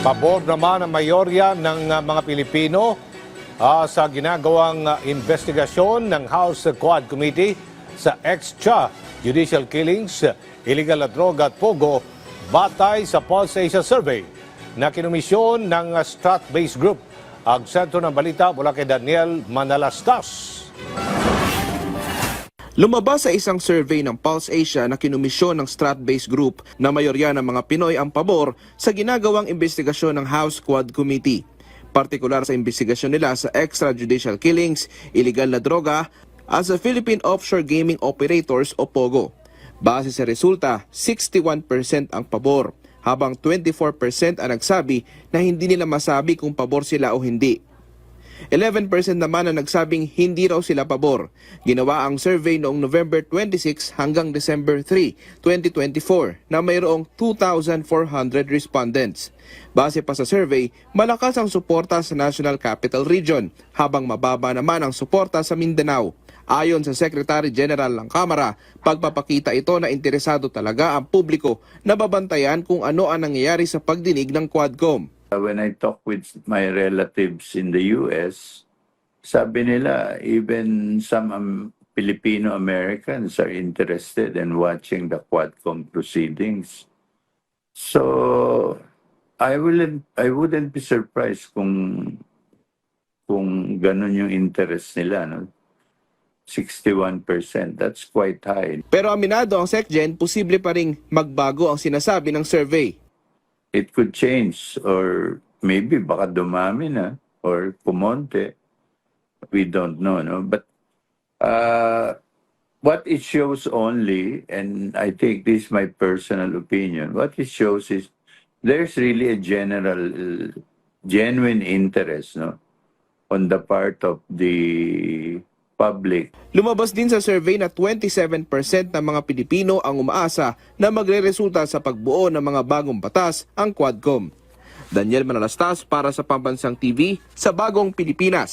Pabor naman ang mayorya ng mga Pilipino sa ginagawang investigasyon ng House Quad Committee sa extrajudicial killings, illegal na droga at pogo batay sa Pulse Asia Survey na kinumisyon ng Strat-based group. Ang sentro ng balita mula kay Daniel Manalastas. Lumabas sa isang survey ng Pulse Asia na kinumisyon ng Strat-based group na mayorya ng mga Pinoy ang pabor sa ginagawang investigasyon ng House Quad Committee. Partikular sa investigasyon nila sa extrajudicial killings, illegal na droga at sa Philippine Offshore Gaming Operators o POGO. Base sa resulta, 61% ang pabor, habang 24% ang nagsabi na hindi nila masabi kung pabor sila o hindi. 11% naman ang nagsabing hindi raw sila pabor. Ginawa ang survey noong November 26 hanggang December 3, 2024 na mayroong 2,400 respondents. Base pa sa survey, malakas ang suporta sa National Capital Region habang mababa naman ang suporta sa Mindanao. Ayon sa Secretary General ng Kamara, pagpapakita ito na interesado talaga ang publiko na babantayan kung ano ang nangyayari sa pagdinig ng Quadcom. When I talk with my relatives in the US, sabi nila even some Filipino-Americans are interested in watching the Quadcom proceedings. So I wouldn't be surprised kung ganun yung interest nila, no? 61%, that's quite high. Pero aminado ang SecGen, posible pa ring magbago ang sinasabi ng survey. It could change or maybe baka dumami na or kumonte. We don't know, no? But what it shows only, and I think this is my personal opinion, what it shows is there's really a genuine interest, no, on the part of the public. Lumabas din sa survey na 27% ng mga Pilipino ang umaasa na magreresulta sa pagbuo ng mga bagong batas ang Quadcom. Daniel Manalastas para sa Pambansang TV sa Bagong Pilipinas.